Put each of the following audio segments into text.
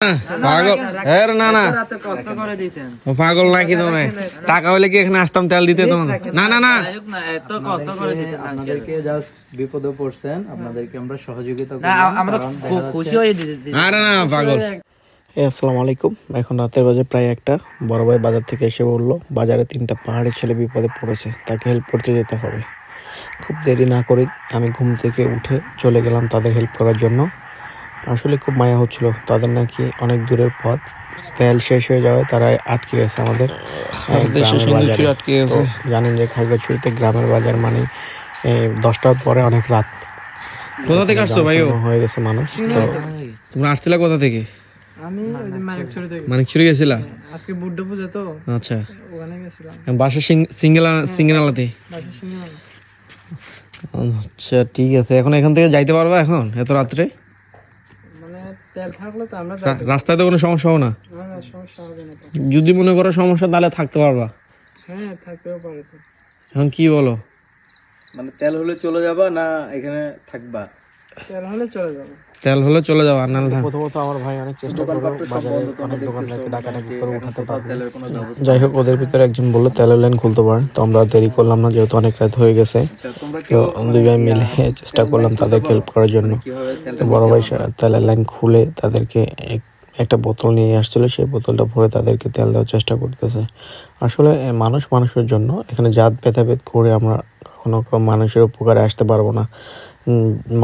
পাগল না না পাগল নাকি তুমি? টাকা হলে কি এখানে আসতাম তেল দিতে তোমার? না না না আপনাদেরকে জাস্ট বিপদে পড়ছেন, আপনাদেরকে আমরা সহযোগিতা আরে না পাগল। আসসালামু আলাইকুম। এখন রাতের বাজে প্রায় একটা। বড় ভাই বাজার থেকে এসে বললো বাজারে 3টা পাহাড়ি ছেলে বিপদে পড়েছে, তাকে হেল্প করতে যেতে হবে। খুব দেরি না করে আমি ঘুম থেকে উঠে চলে গেলাম তাদের হেল্প করার জন্য। আসলে খুব মায়া হচ্ছিল, তাদের নাকি অনেক দূরের পথ, তেল শেষ হয়ে যাওয়ায় তারা আটকে গেছে আমাদের গ্রামের বাজারে। তো জানেন যে খাগড়াছড়িতে গ্রামের বাজার মানে 10টার পরে অনেক রাত। কোথা থেকে আসছো ভাই? হয়ে গেছে মানুষ। তো তোমরা আসছিলা কোথা থেকে? আমি ওই যে মানিকছড়ি গেছিলা? আজকে বুদ্ধ পূজা তো আচ্ছা, ওখানে গেছিলাম। বাসা সিঙ্গেলাতে। আচ্ছা ঠিক আছে, এখন এখান থেকে যাইতে পারবা এখন এত রাত্রে? মানে তেল থাকলে তো আমরা রাস্তায় তো কোনো সমস্যা হবে না? সমস্যা হবে না তো। যদি মনে করো সমস্যা তাহলে থাকতে পারবা? হ্যাঁ থাকতেও পারে তো। এখন কি বলো? মানে তেল হলে চলে যাবা না এখানে থাকবা? তেল হলে চলে যাবো। তেল হলে চলে যাওয়া না? প্রথমত আমার ভাই অনেক চেষ্টা করলো, বাজারে অনেক দোকানদারকে ডাকাডাকি করে উঠাতে পারবে। যাই হোক, ওদের ভিতরে একজন বললো তেলের লাইন খুলতে পারেন। তো আমরা দেরি করলাম না, যেহেতু অনেক রাত হয়ে গেছে। তো দুই ভাই মিলে চেষ্টা করলাম তাদেরকে হেল্প করার জন্য। বড় ভাই তেলের লাইন খুলে তাদেরকে একটা বোতল নিয়ে আসছিল, সেই বোতলটা ভরে তাদেরকে তেল দেওয়ার চেষ্টা করতেছে। আসলে মানুষের জন্য এখানে জাত ভেদাভেদ করে আমরা কখনো মানুষের উপকারে আসতে পারবো না।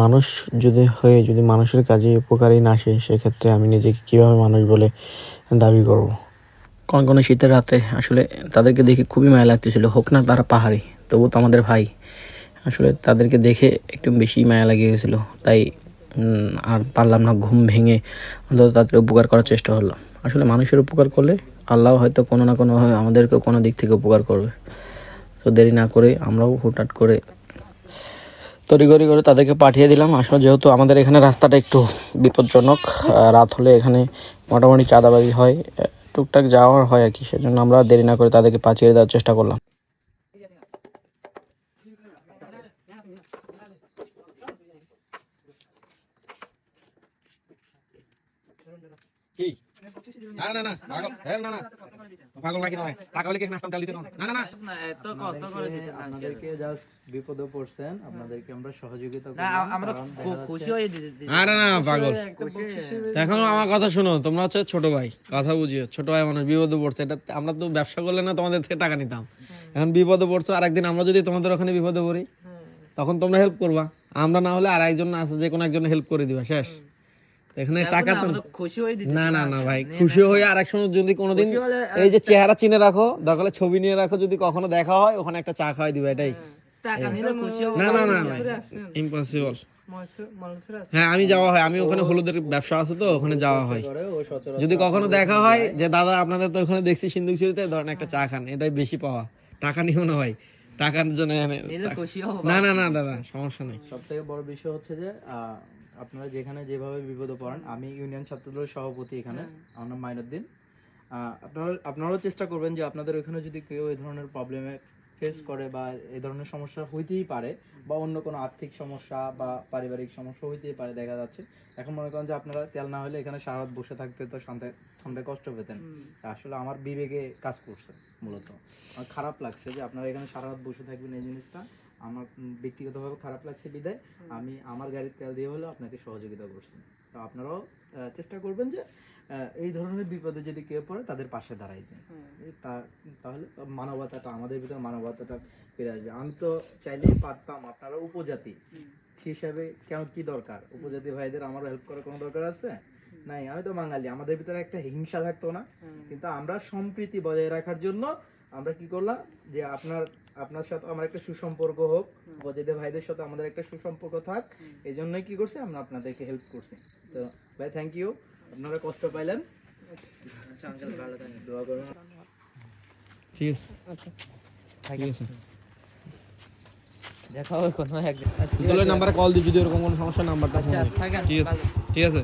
মানুষ যদি মানুষের কাজে উপকারী না আসে, সেক্ষেত্রে আমি নিজেকে কীভাবে মানুষ বলে দাবি করব? কনকনে শীতের রাতে আসলে তাদেরকে দেখে খুবই মায়া লাগতেছিল। হোক না তারা পাহাড়ি, তবু তো আমাদের ভাই। আসলে তাদেরকে দেখে একটু বেশি মায়া লেগে গেছিলো, তাই আর পারলাম না, ঘুম ভেঙে অন্তত তাদের উপকার করার চেষ্টা হলো। আসলে মানুষের উপকার করলে আল্লাহ হয়তো কোনো না কোনোভাবে আমাদেরকেও কোনো দিক থেকে উপকার করবে। তো দেরি না করে আমরাও হুটহাট করে তড়িঘড়ি করে তাদেরকে পাঠিয়ে দিলাম। আসলে যেহেতু আমাদের এখানে রাস্তাটা একটু বিপজ্জনক, রাত হলে এখানে মোটামুটি চাঁদাবাজি হয়, টুকটাক যাওয়ার হয় আর কি, সেজন্য আমরা দেরি না করে তাদেরকে পাঠিয়ে দেওয়ার চেষ্টা করলাম। আপনাদেরকে জাস্ট বিপদে পড়ছেন, আপনাদেরকে আমরা সহযোগিতা আরে না পাগল, এখন আমার কথা শোনো। তোমরা হচ্ছে ছোট ভাই, কথা বুঝিও। ছোট ভাই মানুষ বিপদে পড়ছে, এটা আমরা তো ব্যবসা করলে না তোমাদের থেকে টাকা নিতাম। এখন বিপদে পড়ছো, আর একদিন আমরা যদি তোমাদের ওখানে বিপদে পড়ি, তখন তোমরা হেল্প করবা। আমরা না হলে আর একজন আছে, যে কোনো একজন হেল্প করে দিবা, শেষ। এখানে টাকা তো না না না ভাই, খুশি হয়ে আর এক সময় যদি কোনোদিন এই যে চেহারা চিনে রাখো, দরকার ছবি নিয়ে রাখো, যদি কখনো দেখা হয় ওখানে একটা চা খাওয়াই দিবা, এটাই। না না না না, ইম্পসিবল। হ্যাঁ আমি যাওয়া হয়, আমি ওখানে হলুদের ব্যবসা আছে তো ওখানে যাওয়া হয়। যদি কখনো দেখা হয় যে দাদা আপনাদের তো ওখানে দেখছি সিন্ধুকছড়িতে, ধরেন একটা চা খান, এটাই বেশি পাওয়া। টাকা নিও না ভাই, টাকার জন্য না না না দাদা, সমস্যা নেই। সব থেকে বড় বিষয় হচ্ছে যে আপনারা যেখানে যেভাবে বিপদে পড়েন, আমি ইউনিয়ন ছাত্রদলের সভাপতি এখানে, আমার নাম মাইনুদ্দিন। আপনারাও চেষ্টা করবেন যে আপনাদের ওইখানে যদি কেউ এই ধরনের প্রবলেমে ফেস করে বা এই ধরনের সমস্যা হইতেই পারে, বা অন্য কোনো আর্থিক সমস্যা বা পারিবারিক সমস্যা হইতেই পারে, দেখা যাচ্ছে এখন মনে করেন যে আপনারা তেল না হলে এখানে সারা রাত বসে থাকতে তো ঠান্ডায় কষ্ট পেতেন। আসলে আমার বিবেকে কাজ করছে, মূলত আমার খারাপ লাগছে যে আপনারা এখানে সারা রাত বসে থাকবেন, এই জিনিসটা আমার ব্যক্তিগতভাবে খারাপ লাগছে। বিদায় আমি আমার গাড়ির তেল দিয়ে হলেও আপনাকে সহযোগিতা করছি। তো আপনারাও চেষ্টা করবেন যে এই ধরনের বিপদে যদি কেউ পড়ে তাদের পাশে দাঁড়াইতে, তাহলে মানবতাটা, আমাদের ভিতরে মানবতাটা ফিরে আসবে। আমি তো চাইলেই পারতাম, আপনারা উপজাতি হিসাবে কেন কি দরকার, উপজাতি ভাইদের আমারও হেল্প করার কোনো দরকার আছে? নাই, আমি তো বাঙালি, আমাদের ভিতরে একটা হিংসা থাকতো না? কিন্তু আমরা সম্প্রীতি বজায় রাখার জন্য আমরা কি করলাম যে আপনার সাথে আমার একটা সুসম্পর্ক হোক, উপজাতি ভাইদের সাথে আমাদের একটা সুসম্পর্ক থাক, এই জন্যই কি করছি আমরা আপনাদেরকে হেল্প করছি। তো ভাই থ্যাংক ইউ, আপনারা কষ্ট পাইলেন। দোয়া করুন। ঠিক আছে, আচ্ছা ঠিক আছে, দেখা হবে কোনো একদিন। তোর নাম্বারে কল দিই যদি এরকম কোনো সমস্যা, নাম্বারটা। আচ্ছা থাকেন, ঠিক আছে ঠিক আছে।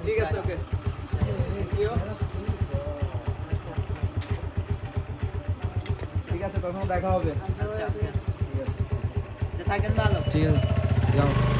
ঠিক আছে, ওকে, ঠিক আছে, কখনো দেখা হবে। আচ্ছা ঠিক আছে, থাকেন ভালো। ঠিক আছে। যাও